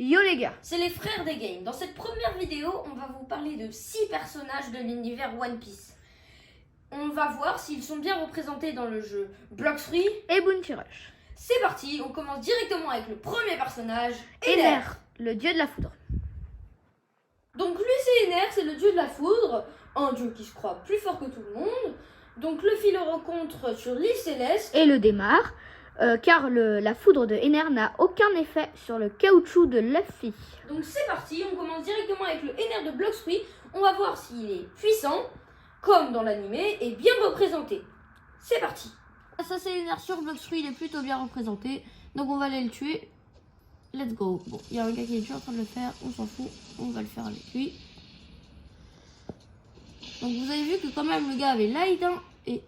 Yo les gars, c'est les frères des games. Dans cette première vidéo, on va vous parler de 6 personnages de l'univers One Piece. On va voir s'ils sont bien représentés dans le jeu Blox Free et Bounty Rush. C'est parti, on commence directement avec le premier personnage, Ener, le dieu de la foudre. Donc lui c'est Ener, c'est le dieu de la foudre, un dieu qui se croit plus fort que tout le monde. Donc Luffy le rencontre sur l'île Céleste et le démarre, car la foudre de Ener n'a aucun effet sur le caoutchouc de Luffy. Donc c'est parti, on commence directement avec le Ener de Blox Free. On va voir s'il est puissant, comme dans l'animé, et bien représenté. C'est parti. Ça c'est Ener sur Blox Free, il est plutôt bien représenté. Donc on va aller le tuer. Let's go. Bon, il y a un gars qui est déjà en train de le faire, on s'en fout, on va le faire avec lui. Donc vous avez vu que quand même le gars avait light, hein, et...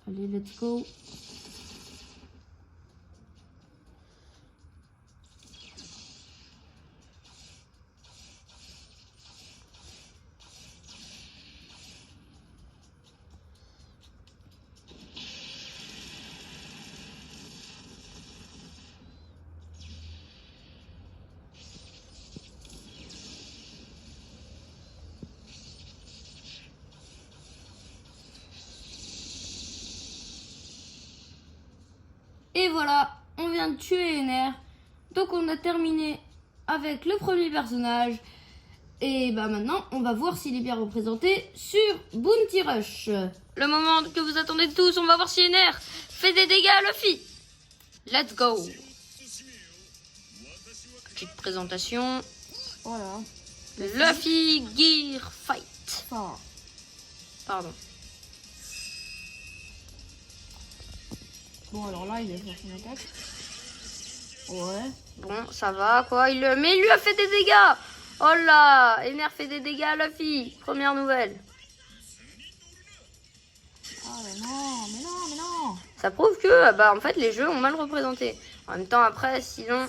Allez, let's go. Et voilà, on vient de tuer Ener. Donc on a terminé avec le premier personnage. Et bah maintenant, on va voir s'il est bien représenté sur Bounty Rush. Le moment que vous attendez tous, on va voir si Ener fait des dégâts à Luffy. Let's go. Petite présentation. Voilà. Luffy Gear Fight. Pardon. Bon, alors là, il est sur son attaque. Ouais. Bon, ça va, quoi. Mais il lui a fait des dégâts. Oh là, Ener fait des dégâts à Luffy. Première nouvelle. Ah, mais non. Ça prouve que, bah, en fait, les jeux ont mal représenté. En même temps, après, sinon,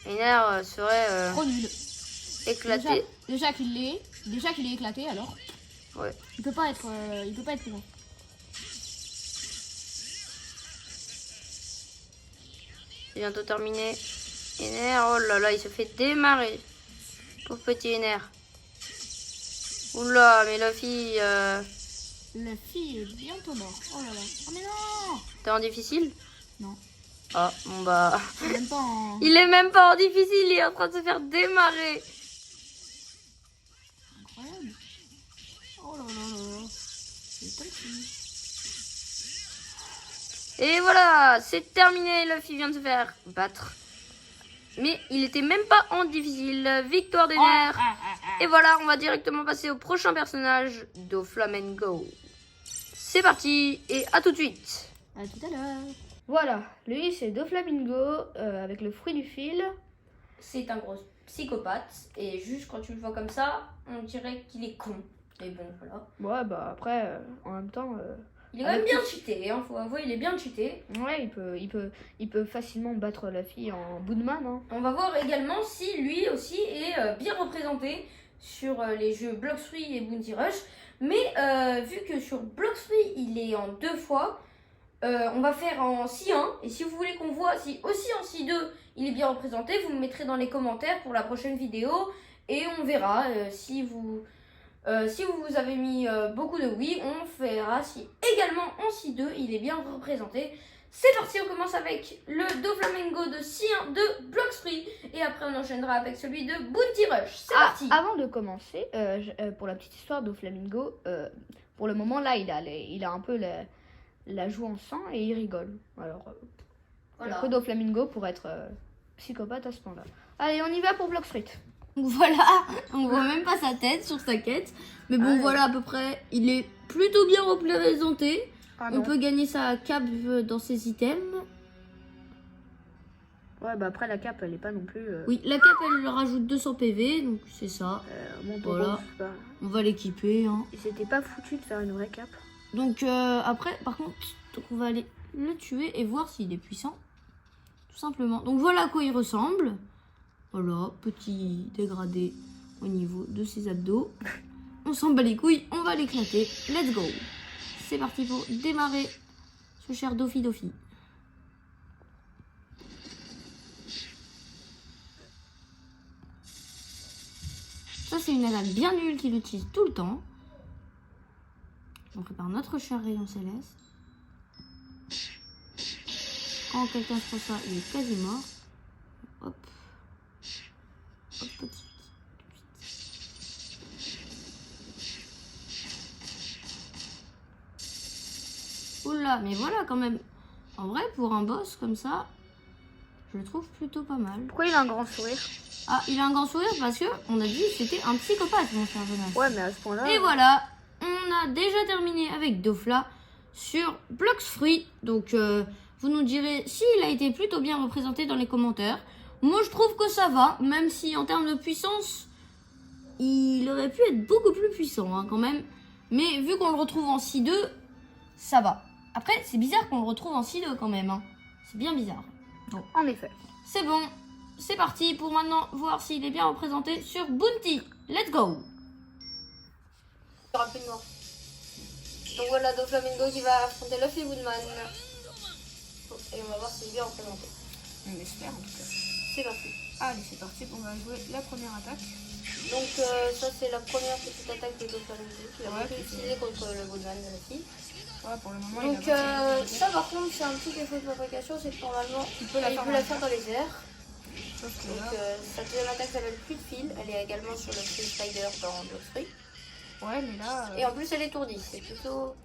Ener serait Trop nul. éclaté. Déjà qu'il est éclaté, alors. Ouais. Il peut pas être plus bon. C'est bientôt terminé. Ener, oh là là, il se fait démarrer. Pauvre petit Ener. Oula, mais Luffy, Luffy est bientôt mort. Oh là là. Oh mais non. t'es en difficile? Non. Ah, bon bah... Même pas en... Il est même pas en difficile, il est en train de se faire démarrer. Incroyable. Oh là là là là. C'est petit. Et voilà, c'est terminé, Luffy vient de se faire battre. Mais il était même pas en difficile. Victoire d'Ener. Et voilà, on va directement passer au prochain personnage, Doflamingo. C'est parti, et à tout de suite. À tout à l'heure. Voilà, lui c'est Doflamingo avec le fruit du fil. C'est un gros psychopathe, et juste quand tu le vois comme ça, on dirait qu'il est con. Mais bon, voilà. Ouais, bah après, en même temps... Il est quand même bien cheaté, hein, faut avouer, il est bien cheaté. Ouais, il peut facilement battre la fille en bout de main, non? On va voir également si lui aussi est bien représenté sur les jeux Blox Free et Bounty Rush. Mais vu que sur Blox Free, il est en 2 fois, on va faire en Si1. Et si vous voulez qu'on voit si aussi en Si2, il est bien représenté, vous me mettrez dans les commentaires pour la prochaine vidéo. Et on verra si vous avez mis beaucoup de oui, on verra si également en Si2 il est bien représenté. C'est parti, on commence avec le Doflamingo de Si1 de Blox Free et après on enchaînera avec celui de Bounty Rush. C'est parti. Avant de commencer, pour la petite histoire Doflamingo, pour le moment là il a un peu la joue en sang et il rigole. Alors, Voilà. que Doflamingo pour être psychopathe à ce point-là. Allez, on y va pour Blox Free. Donc voilà, on voit même pas sa tête sur sa quête. Mais bon, voilà à peu près, il est plutôt bien représenté. On peut gagner sa cape dans ses items. Ouais, bah après la cape elle est pas non plus... Oui, la cape elle rajoute 200 PV, donc c'est ça. Voilà. On va l'équiper. Hein. Et c'était pas foutu de faire une vraie cape. Donc après, par contre, on va aller le tuer et voir s'il est puissant. Tout simplement. Donc voilà à quoi il ressemble. Voilà, petit dégradé au niveau de ses abdos. On s'en bat les couilles, on va l'éclater. Let's go. C'est parti pour démarrer notre cher Dofi. Ça, c'est une attaque bien nulle qu'il utilise tout le temps. On prépare notre cher rayon céleste. Quand quelqu'un se passe ça, il est quasi mort. Hop. Hop, petit. Oula, mais voilà quand même. En vrai, pour un boss comme ça, je le trouve plutôt pas mal. Pourquoi il a un grand sourire? Ah, il a un grand sourire parce que on a dit que c'était un psychopathe, mon cher Jonas. Ouais, mais à ce point-là. Et voilà, on a déjà terminé avec Dofla sur Blox Fruit. Donc, vous nous direz s'il a été plutôt bien représenté dans les commentaires. Moi, je trouve que ça va, même si en termes de puissance, il aurait pu être beaucoup plus puissant hein, quand même. Mais vu qu'on le retrouve en 6-2, ça va. Après, c'est bizarre qu'on le retrouve en 6-2 quand même. Hein. C'est bien bizarre. Bon. En effet. C'est bon. C'est parti pour maintenant voir s'il est bien représenté sur Bounty. Let's go. Rapidement. Donc voilà, Doflamingo qui va affronter Luffy Woodman. Et on va voir s'il est bien représenté. On espère en tout cas. C'est parti. Allez, c'est parti. On va jouer la première attaque. Donc ça c'est la première petite attaque de Doflamingo qu'il a utilisée contre le Woodman de Luffy. Ouais, pour le moment, Donc ça par contre c'est un petit défaut de fabrication, c'est que normalement il peut la faire dans les airs. Donc sa deuxième attaque s'appelle Plus de fil, elle est également sur le Free Spider dans Blox Fruit. Ouais, mais là. Et en plus elle est étourdie, c'est plutôt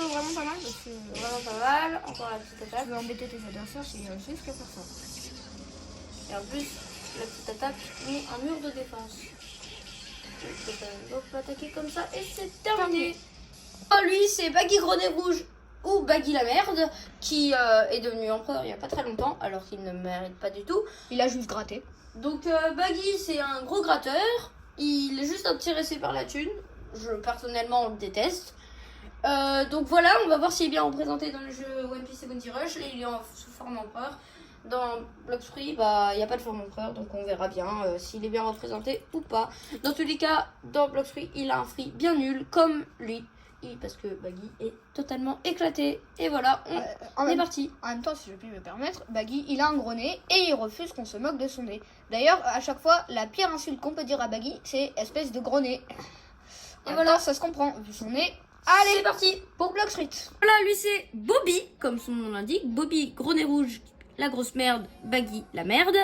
vraiment pas mal parce que. vraiment pas mal. Encore la petite attaque. Tu veux embêter tes adversaires, c'est juste qu'à faire ça. Et en plus la petite attaque met un mur de défense. Donc on peut attaquer comme ça et c'est terminé. Oh, lui c'est Baggy Grenet Rouge ou Baggy la merde qui est devenu empereur il n'y a pas très longtemps alors qu'il ne mérite pas du tout. Il a juste gratté. Donc Baggy c'est un gros gratteur, il est juste intéressé par la thune, je personnellement le déteste. Donc voilà, on va voir s'il est bien représenté dans le jeu One Piece et Bounty Rush. Là il est sous forme empereur. Dans Blox Fruit, bah il n'y a pas de forme empereur, donc on verra bien s'il est bien représenté ou pas. Dans tous les cas, dans Blox Fruit, il a un free bien nul comme lui. Parce que Baggy est totalement éclaté. Et voilà, on est parti. En même temps, si je puis me permettre, Baggy, il a un gros nez et il refuse qu'on se moque de son nez. D'ailleurs, à chaque fois, la pire insulte qu'on peut dire à Baggy, c'est espèce de gros nez. Et voilà, ça se comprend, vu son nez. Allez, c'est parti pour Blox Fruit. Voilà, lui c'est Bobby, comme son nom l'indique. Bobby, gros nez rouge, la grosse merde, Baggy, la merde.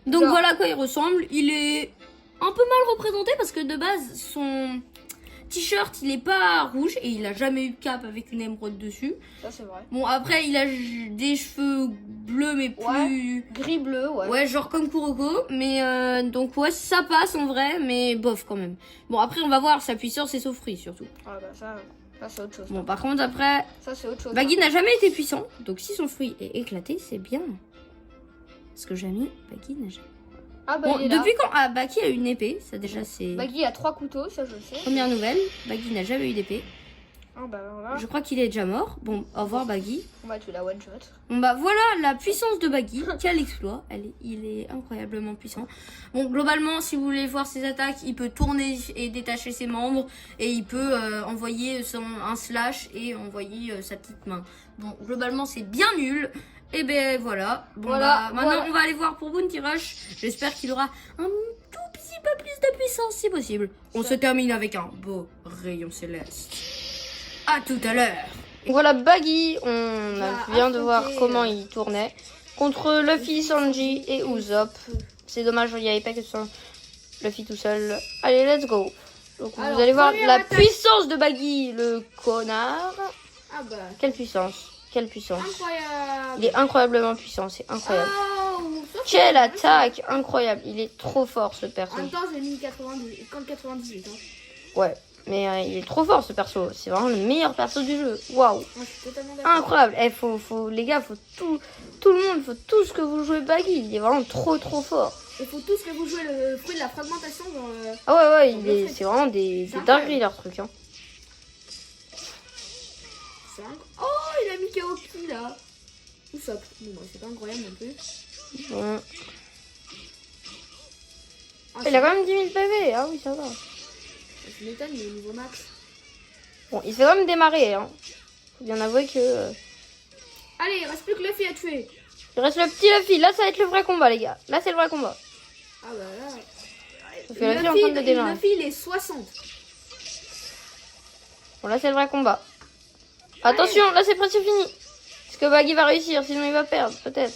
Donc voilà à quoi il ressemble. Il est un peu mal représenté parce que de base, son t-shirt il est pas rouge et il a jamais eu de cape avec une émeraude dessus. Ça c'est vrai. Bon après il a des cheveux bleus mais plus gris bleu ouais genre comme Kuroko mais donc ouais ça passe en vrai mais bof quand même. Bon après on va voir sa puissance et son free surtout. Ah bah ça c'est autre chose. Bon par contre après ça c'est autre chose. Baggy n'a jamais été puissant donc si son free est éclaté c'est bien. Parce que jamais Baggy n'a jamais. Ah bah, bon, depuis quand Baggy a une épée, ça déjà c'est... Baggy a 3 couteaux, ça je le sais. Première nouvelle, Baggy n'a jamais eu d'épée. Ah bah voilà. Je crois qu'il est déjà mort. Bon, au revoir Baggy. On va tuer la one shot. Bon bah voilà la puissance de Baggy, quel exploit. Il est incroyablement puissant. Bon globalement si vous voulez voir ses attaques, il peut tourner et détacher ses membres. Et il peut envoyer un slash et envoyer sa petite main. Bon globalement c'est bien nul. Et ben voilà. Bon bah maintenant on va aller voir pour Bounty Rush. J'espère qu'il aura un tout petit peu plus de puissance si possible. On se termine avec un beau rayon céleste. À tout à l'heure. Voilà Baggy, on vient de voir comment il tournait contre Luffy, Sanji et Usopp. C'est dommage, il n'y avait pas que Luffy tout seul. Allez, let's go. Donc vous allez voir la puissance de Baggy, le connard. Ah bah. Quelle puissance. Quelle puissance. Incroyable. Il est incroyablement puissant, c'est incroyable. Oh, quelle attaque incroyable. Il est trop fort ce perso. En même temps, j'ai mis 98. Hein. Ouais, mais il est trop fort ce perso. C'est vraiment le meilleur perso du jeu. Waouh. Incroyable. Les gars, tout le monde, faut tous que vous jouez Baggy. Il est vraiment trop fort. Il faut tous que vous jouez le fruit de la fragmentation dans Ah ouais, c'est vraiment des dingueries leur truc. Hein. Oh, il a mis KO qui là. Usopp. Bon, bah, c'est pas incroyable non plus. Bon. Il a quand même 10 000 PV. Ah oui, ça va. Je m'étonne, il est au niveau max. Bon, il se fait quand même démarrer. Hein. Faut bien avouer que que Luffy a tué. Il reste le petit Luffy. Là, ça va être le vrai combat, les gars. Là, c'est le vrai combat. Ah bah là. Luffy est en train de démarrer. Luffy, il est 60. Bon, là, c'est le vrai combat. Attention, là, c'est presque fini. Est-ce que Baggy va réussir? Sinon, il va perdre, peut-être.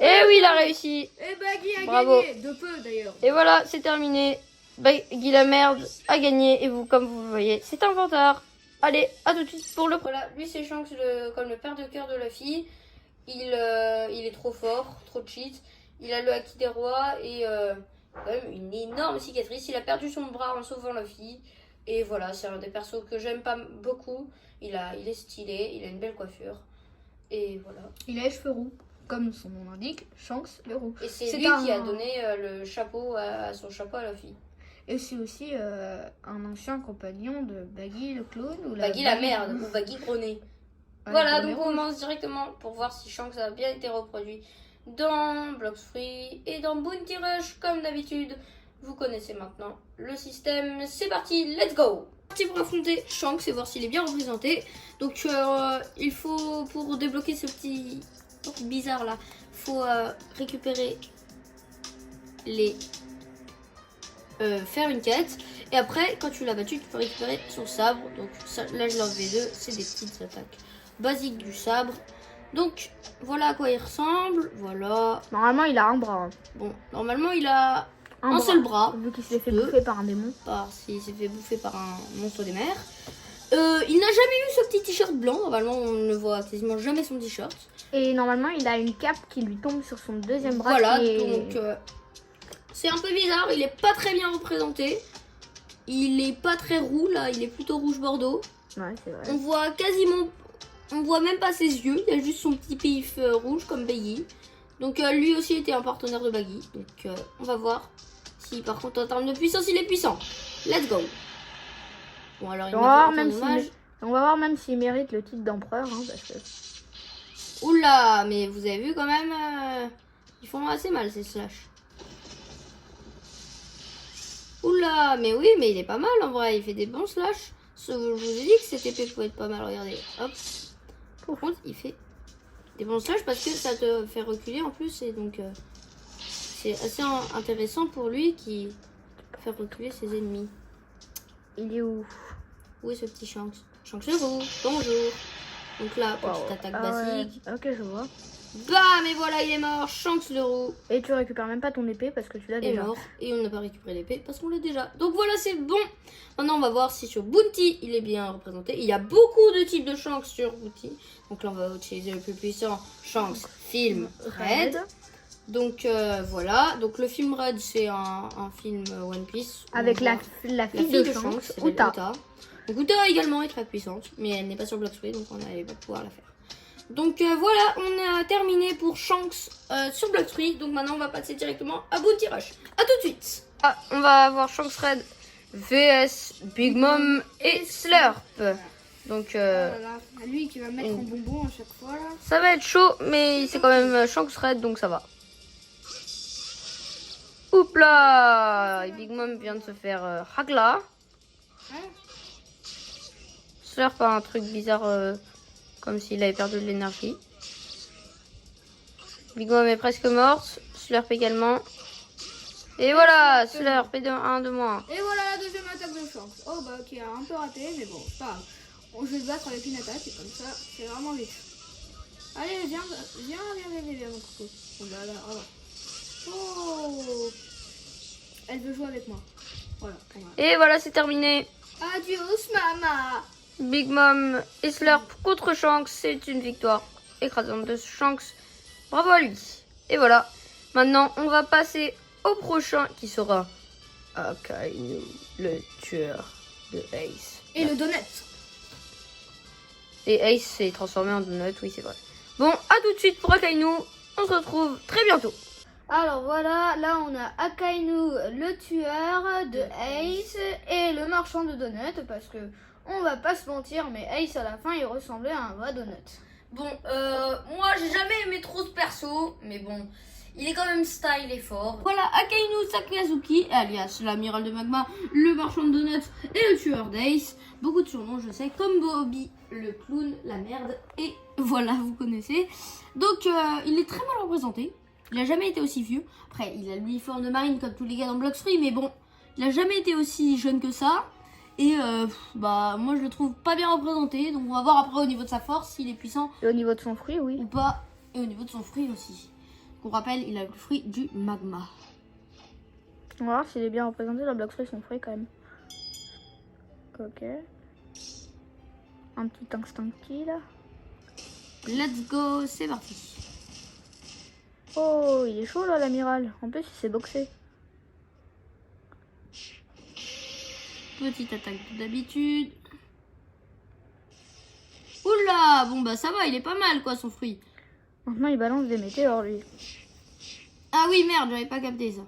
Eh oui, il a réussi. Et Baggy a Bravo. gagné. De peu, d'ailleurs. Et voilà, c'est terminé. Baggy la merde a gagné. Et vous, comme vous le voyez, c'est un vantard. Allez, à tout de suite pour le... Voilà, lui, c'est Shanks, comme le père de cœur de Luffy. Il est trop fort, trop cheat. Il a le haki des rois et quand même une énorme cicatrice. Il a perdu son bras en sauvant Luffy. Et voilà, c'est un des persos que j'aime pas beaucoup. Il est stylé, il a une belle coiffure. Et voilà. Il a les cheveux roux. Comme son nom l'indique, Shanks le roux. Et c'est lui qui a donné le chapeau son chapeau à Luffy. Et c'est aussi un ancien compagnon de Baggy le clown. Ou Baggy la merde, ou Baggy gros nez. Voilà, donc on commence directement pour voir si Shanks a bien été reproduit dans Blox Free et dans Bounty Rush comme d'habitude. Vous connaissez maintenant le système. C'est parti, let's go! Parti pour affronter Shanks et voir s'il est bien représenté. Donc il faut, pour débloquer ce petit truc bizarre là, faut récupérer les... faire une quête. Et après, quand tu l'as battu, tu peux récupérer son sabre. Donc ça, là je l'ai enlevé deux, c'est des petites attaques basiques du sabre. Donc voilà à quoi il ressemble. Voilà. Normalement, il a un bras. Bon, normalement il a un seul bras. Vu qu'il s'est fait bouffer par un démon. S'il s'est fait bouffer par un monstre des mers. Il n'a jamais eu ce petit t-shirt blanc. Normalement, on ne voit quasiment jamais son t-shirt. Et normalement, il a une cape qui lui tombe sur son deuxième bras. Voilà, donc c'est un peu bizarre. Il est pas très bien représenté. Il est pas très roux là. Il est plutôt rouge bordeaux. Ouais, c'est vrai. On voit même pas ses yeux. Il y a juste son petit pif rouge comme Baggy. Donc lui aussi était un partenaire de Baggy. Donc on va voir si par contre en termes de puissance il est puissant. Let's go. Bon alors il on va voir même s'il mérite le titre d'empereur. Hein, parce que... Oula, mais vous avez vu quand même, ils font assez mal ces slash. Oula, mais oui, mais il est pas mal en vrai, il fait des bons slash. Je vous ai dit que cette épée pouvait être pas mal, regardez. Hop. Par contre, il fait des bons slash parce que ça te fait reculer en plus et donc c'est assez intéressant pour lui qui fait reculer ses ennemis. Il est où? Où est ce petit Shanks? Shanks le roux, bonjour. Donc là, petite attaque basique. Ouais. Ok, je vois. Bam, et voilà, il est mort. Shanks le roux. Et tu récupères même pas ton épée parce que tu l'as déjà. Mort. Et on n'a pas récupéré l'épée parce qu'on l'a déjà. Donc voilà, c'est bon. Maintenant, on va voir si sur Bounty, il est bien représenté. Il y a beaucoup de types de Shanks sur Bounty. Donc là, on va utiliser le plus puissant. Shanks Film Red. Donc voilà. Donc le film Red, c'est un film One Piece. Avec la fille de Shanks, Uta. Donc Uta également est très puissante. Mais elle n'est pas sur Blox Free, donc on n'allait pas pouvoir la faire. Donc voilà, on a terminé pour Shanks sur Blox Free. Donc maintenant on va passer directement à Bounty Rush. A tout de suite. Ah, on va avoir Shanks Red vs Big Mom et Slurp. Donc Voilà, lui qui va mettre en bonbon à chaque fois là. Ça va être chaud, mais c'est quand même Shanks Red, donc ça va. Oups là, Big Mom vient de se faire ragla. Slurp a un truc bizarre. Comme s'il avait perdu de l'énergie. Big Mom est presque morte. Slurp également. Et voilà, Slurp est de 1 de moins. Et voilà la deuxième attaque de Shanks. Oh bah qui a un peu raté, mais bon, c'est pas grave. Je vais le battre avec une attaque, et comme ça, c'est vraiment vite. Allez, viens mon coucou. Bon bah là, voilà. Oh, elle veut jouer avec moi. Voilà. Et voilà, c'est terminé. Adios, maman. Big Mom et Slurp contre Shanks, c'est une victoire écrasante de Shanks. Bravo à lui. Et voilà. Maintenant, on va passer au prochain qui sera Akainu, le tueur de Ace. Et le donut. Et Ace s'est transformé en donut, oui c'est vrai. Bon, à tout de suite pour Akainu. On se retrouve très bientôt. Alors voilà, là on a Akainu, le tueur de Ace et le marchand de donuts parce que on va pas se mentir, mais Ace à la fin il ressemblait à un vrai donut. Bon, moi j'ai jamais aimé trop ce perso, mais bon, il est quand même style et fort. Voilà, Akainu Sakazuki, alias l'amiral de Magma, le marchand de donuts et le tueur d'Ace. Beaucoup de surnoms, je sais, comme Bobby, le clown, la merde et Voilà, vous connaissez. Donc, il est très mal représenté. Il a jamais été aussi vieux. Après, il a l'uniforme de marine comme tous les gars dans Blox Free, mais bon, il a jamais été aussi jeune que ça. Et bah, moi, je le trouve pas bien représenté. Donc, on va voir après au niveau de sa force, s'il est puissant Et au niveau de son fruit, oui. ou pas. Et au niveau de son fruit aussi. On rappelle, il a le fruit du magma. On va voir s'il est bien représenté dans Blox Free, son fruit quand même. Ok. Un petit instincti là. Let's go, c'est parti. Oh, il est chaud là, l'amiral. En plus, il s'est boxé. Petite attaque d'habitude. Oula, bon bah ça va, il est pas mal quoi son fruit. Maintenant, il balance des météores, lui. Ah oui, merde, j'avais pas capté ça.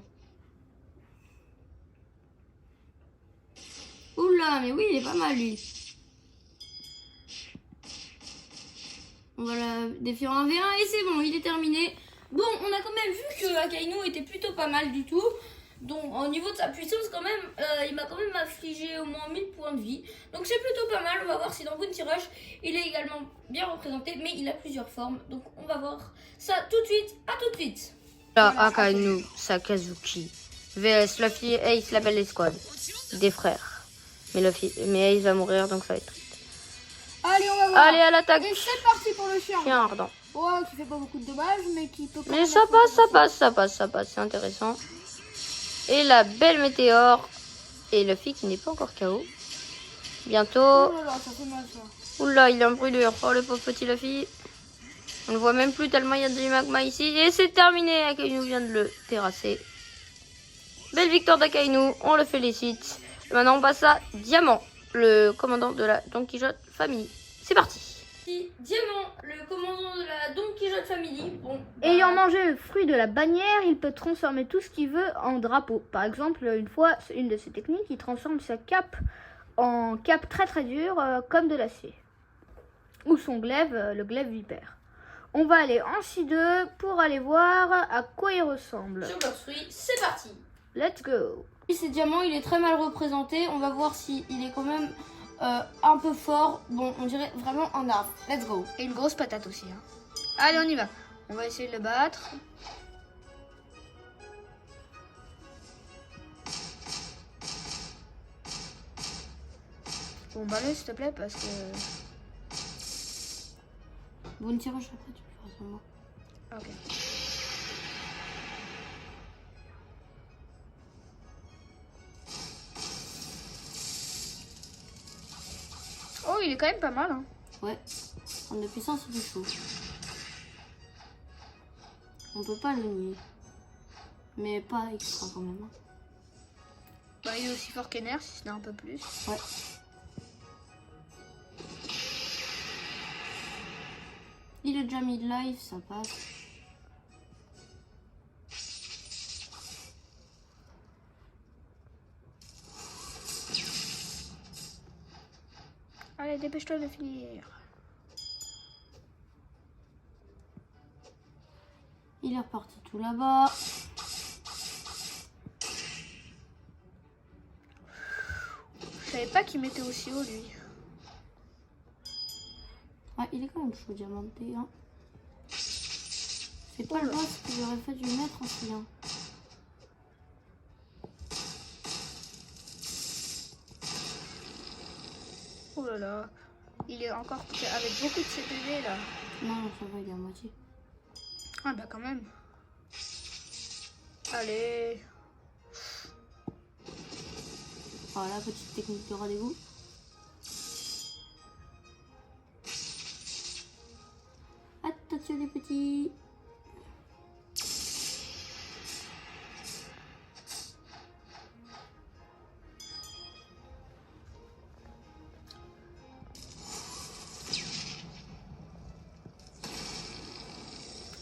Oula, mais oui, il est pas mal lui. On va la défier en 1v1 et c'est bon, il est terminé. Bon, on a quand même vu que Akainu était plutôt pas mal du tout. Donc au niveau de sa puissance quand même, il m'a quand même affligé au moins 1000 points de vie. Donc c'est plutôt pas mal, on va voir si dans Bounty Rush, il est également bien représenté. Mais il a plusieurs formes, donc on va voir ça tout de suite, à tout de suite. Là, Akainu, Sakazuki, VS Luffy et Ace, la belle escouade. Des frères. Mais Ace va mourir, donc ça va être triste. Allez, on va voir. Allez, à l'attaque. Et c'est parti pour le chien. Chien ardent. Oh, qui fait pas beaucoup de dommages, mais qui peut quand Mais même ça être passe, ça intéressant. passe, ça passe, ça passe, c'est intéressant. Et la belle météore. Et Luffy qui n'est pas encore KO. Bientôt. Oh là là, ça fait mal ça. Oula, il est en brûlure. Oh, le pauvre petit Luffy. On le voit même plus tellement il y a du magma ici. Et c'est terminé. Akainu vient de le terrasser. Belle victoire d'Akainu. On le félicite. Et maintenant, on passe à Diamant, le commandant de la Don Quichotte Family. C'est parti. Diamant, le commandant de la Don Quichotte Family. Bon, Ayant mangé le fruit de la bannière, il peut transformer tout ce qu'il veut en drapeau. Par exemple, une fois, c'est une de ses techniques, il transforme sa cape en cape très très dure, comme de l'acier. Ou son glaive, le glaive vipère. On va aller en C2 pour aller voir à quoi il ressemble. sur Blox Free, c'est parti. Let's go. C'est Diamant, il est très mal représenté. On va voir s'il est quand même un peu fort. Bon, on dirait vraiment un arbre. Let's go. Et une grosse patate aussi. Hein. Allez, on y va. On va essayer de le battre. Bon, bah le s'il te plaît, parce que... Bounty Rush après, tu peux faire seulement. Ok. Oh, il est quand même pas mal. Hein. Ouais. En de puissance, c'est du chaud. On peut pas le nier. Mais pas extra quand même. Hein. Bah, il est aussi fort qu'Ener, si ce n'est un peu plus. Ouais. Il est déjà mid-life, ça passe. Allez, dépêche-toi de finir. Il est reparti tout là-bas. Je savais pas qu'il mettait aussi haut, lui. Ouais, il est quand même chaud, diamanté. Hein. C'est pas le boss que j'aurais fait du mettre aussi. Hein. Oh là là. Il est encore avec beaucoup de CPV, là. Non, ça va, il est à moitié. Ah bah quand même. Allez. Voilà, petite technique de rendez-vous. Attention les petits.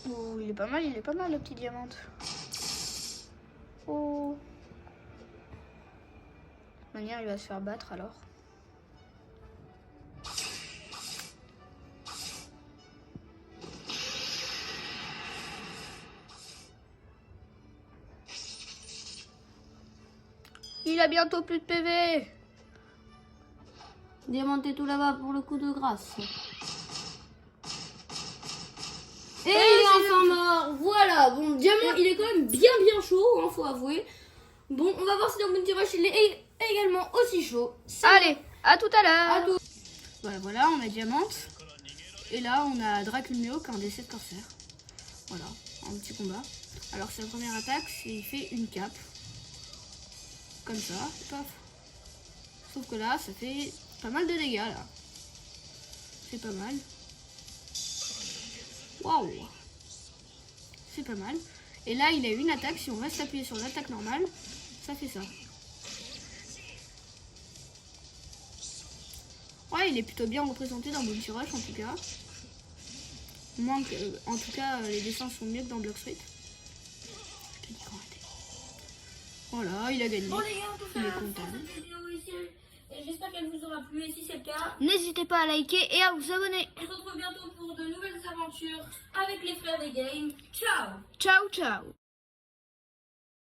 Oh, il est pas mal le petit diamant. Oh. De toute manière, il va se faire battre alors. Il a bientôt plus de PV. Diamanté tout là-bas pour le coup de grâce. Alors voilà, bon, le diamant il est quand même bien chaud, hein, faut avouer. Bon, on va voir si dans Bounty Rush il est également aussi chaud. Allez, à tout à l'heure. Voilà, on a Diamante. Et là, on a Draculmio, un des 7 corsaires. Voilà, un petit combat. Alors, sa première attaque, c'est il fait une cape. Comme ça, paf. Sauf que là, ça fait pas mal de dégâts, là. C'est pas mal. Waouh. C'est pas mal. Et là, il a une attaque. Si on reste appuyé sur l'attaque normale, ça fait ça. Ouais, il est plutôt bien représenté dans Bounty Rush en tout cas. Moins que, en tout cas, les dessins sont mieux que dans Blox Fruit. Je te dis qu'on raté. Voilà, il a gagné. Bon les gars, on peut Il est faire content. cette vidéo ici. Et j'espère qu'elle vous aura plu. Et si c'est le cas, N'hésitez pas à liker et à vous abonner. on se retrouve bientôt pour de nouvelles aventures avec les frères des games. Ciao! Ciao, ciao.